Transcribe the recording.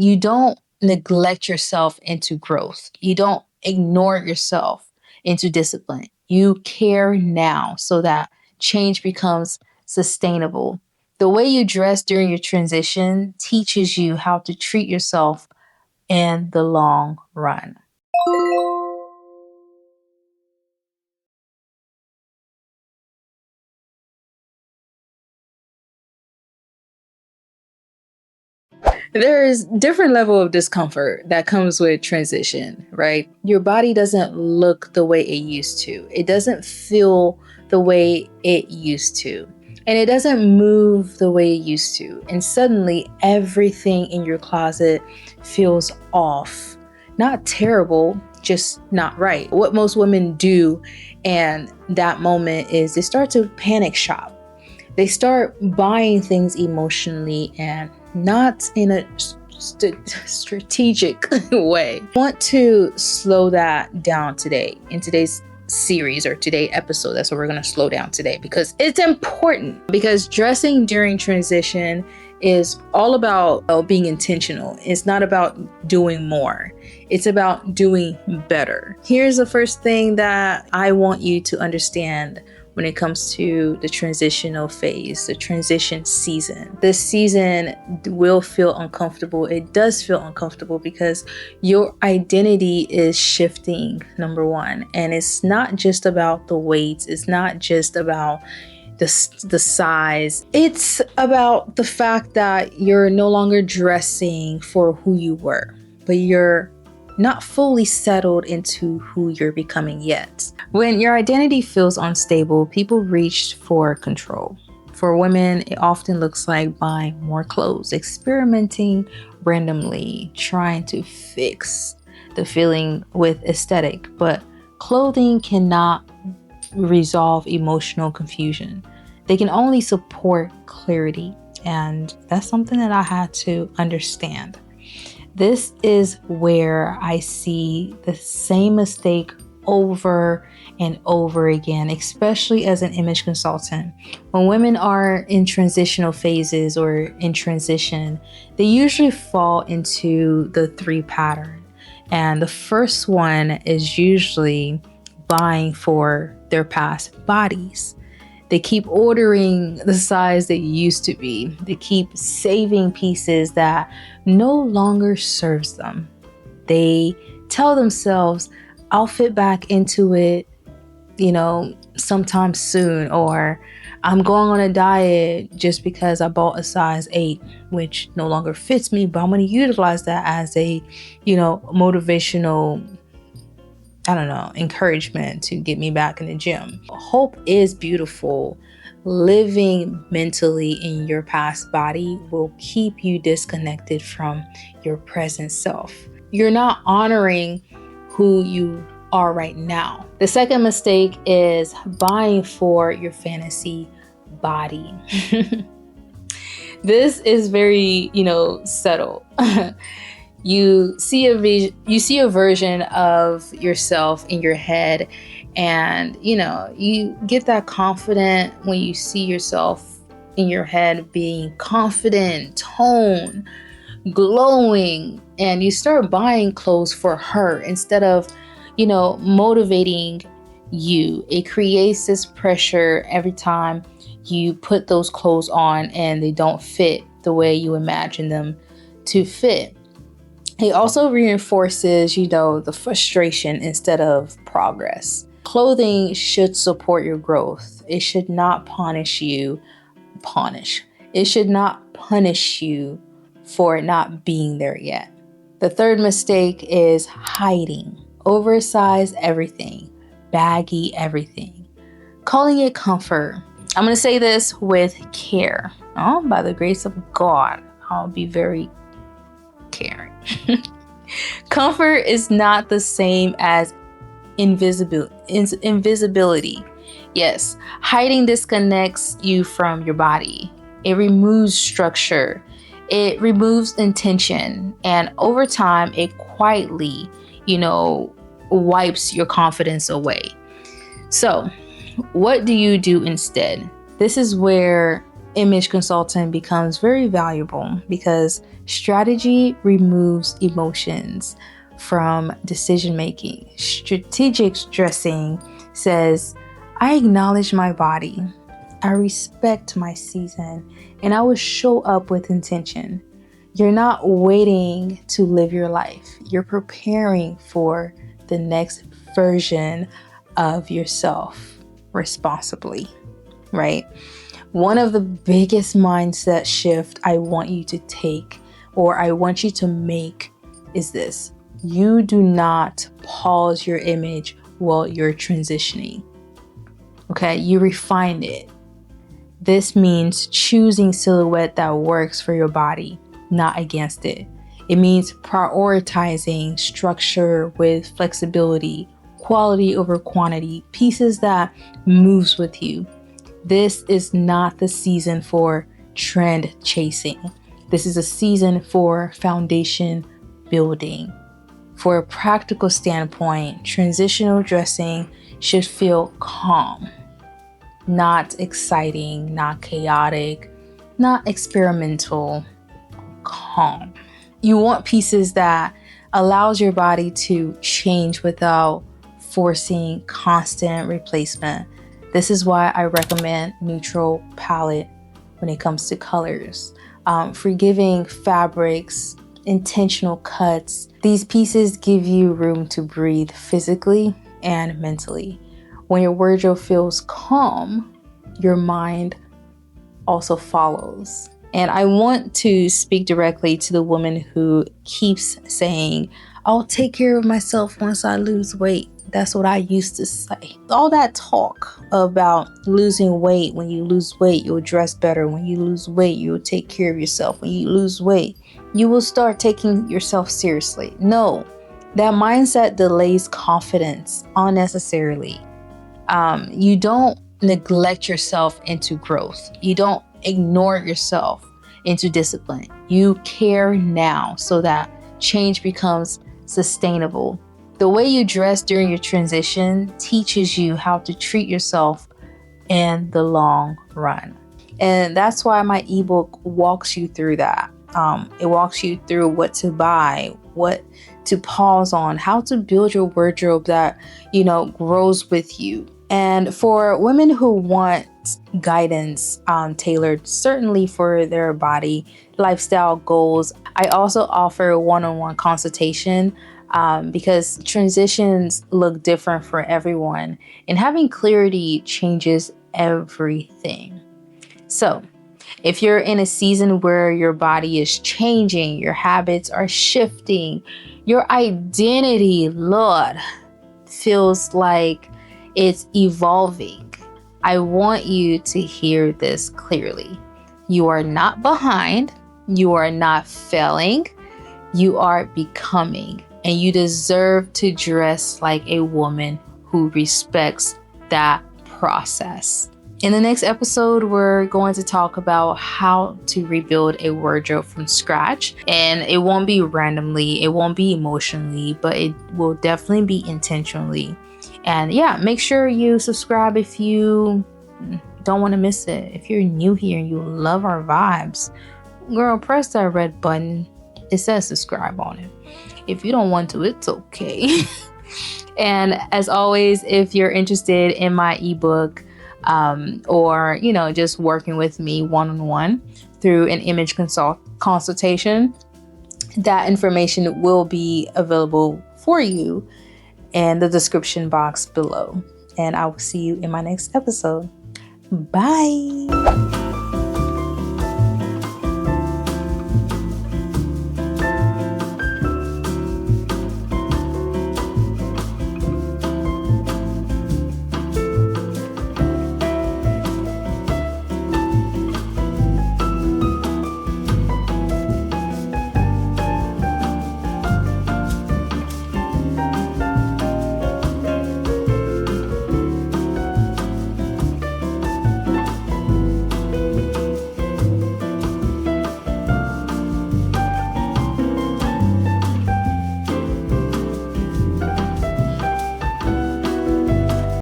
You don't neglect yourself into growth. You don't ignore yourself into discipline. You care now so that change becomes sustainable. The way you dress during your transition teaches you how to treat yourself in the long run. There's different level of discomfort that comes with transition, right? Your body doesn't look the way it used to. It doesn't feel the way it used to. And it doesn't move the way it used to. And suddenly everything in your closet feels off. Not terrible, just not right. What most women do in that moment is they start to panic shop. They start buying things emotionally and not in a strategic way. I want to slow that down today in today's series or today episode. That's what we're going to slow down today because it's important. Because dressing during transition is all about being intentional. It's not about doing more. It's about doing better. Here's the first thing that I want you to understand when it comes to the transitional phase, the transition season. This season will feel uncomfortable. It does feel uncomfortable because your identity is shifting, number one. And it's not just about the weight. It's not just about the size. It's about the fact that you're no longer dressing for who you were, but you're not fully settled into who you're becoming yet. When your identity feels unstable, people reach for control. For women, it often looks like buying more clothes, experimenting randomly, trying to fix the feeling with aesthetic. But clothing cannot resolve emotional confusion. They can only support clarity. And that's something that I had to understand. This is where I see the same mistake over and over again, especially as an image consultant. When women are in transitional phases or in transition, they usually fall into the 3 pattern. And the first one is usually buying for their past bodies. They keep ordering the size they used to be. They keep saving pieces that no longer serves them. They tell themselves, I'll fit back into it, sometime soon, or I'm going on a diet just because I bought a size 8, which no longer fits me, but I'm going to utilize that as a, motivational encouragement to get me back in the gym. Hope is beautiful. Living mentally in your past body will keep you disconnected from your present self. You're not honoring who you are right now. The second mistake is buying for your fantasy body. This is very, subtle. You see a version of yourself in your head, and you get that confident when you see yourself in your head being confident, toned, glowing, and you start buying clothes for her instead of motivating you. It creates this pressure every time you put those clothes on and they don't fit the way you imagine them to fit. It also reinforces, the frustration instead of progress. Clothing should support your growth. It should not punish you. It should not punish you for not being there yet. The third mistake is hiding. Oversized everything. Baggy everything. Calling it comfort. I'm going to say this with care. By the grace of God, I'll be very caring. Comfort is not the same as invisibility. Yes, hiding disconnects you from your body. It removes structure. It removes intention. And over time, it quietly, wipes your confidence away. So, what do you do instead? This is where image consulting becomes very valuable because Strategy removes emotions from decision making. Strategic dressing says, I acknowledge my body, I respect my season, and I will show up with intention. You're not waiting to live your life. You're preparing for the next version of yourself responsibly, right? One of the biggest mindset shift I want you to take, or I want you to make, is this. You do not pause your image while you're transitioning. Okay, you refine it. This means choosing silhouette that works for your body, not against it. It means prioritizing structure with flexibility, quality over quantity, pieces that moves with you. This is not the season for trend chasing. This is a season for foundation building. For a practical standpoint, transitional dressing should feel calm, not exciting, not chaotic, not experimental, calm. You want pieces that allows your body to change without forcing constant replacement. This is why I recommend neutral palette when it comes to colors. Forgiving fabrics, intentional cuts. These pieces give you room to breathe physically and mentally. When your wardrobe feels calm, your mind also follows. And I want to speak directly to the woman who keeps saying, I'll take care of myself once I lose weight. That's what I used to say. All that talk about losing weight, when you lose weight, you'll dress better. When you lose weight, you'll take care of yourself. When you lose weight, you will start taking yourself seriously. No, that mindset delays confidence unnecessarily. You don't neglect yourself into growth. You don't ignore yourself into discipline. You care now so that change becomes sustainable. The way you dress during your transition teaches you how to treat yourself in the long run. And that's why my ebook walks you through that. It walks you through what to buy, what to pause on, how to build your wardrobe that, grows with you. And for women who want guidance tailored certainly for their body, lifestyle goals, I also offer one-on-one consultation because transitions look different for everyone, and having clarity changes everything. So, if you're in a season where your body is changing, your habits are shifting, your identity, Lord, feels like it's evolving, I want you to hear this clearly. You are not behind. You are not failing. You are becoming. And you deserve to dress like a woman who respects that process. In the next episode, we're going to talk about how to rebuild a wardrobe from scratch. And it won't be randomly, it won't be emotionally, but it will definitely be intentionally. And yeah, make sure you subscribe if you don't want to miss it. If you're new here and you love our vibes, girl, press that red button. It says subscribe on it. If you don't want to, it's okay. And as always, if you're interested in my ebook, or just working with me one-on-one through an image consultation, that information will be available for you in the description box below. And I will see you in my next episode. Bye.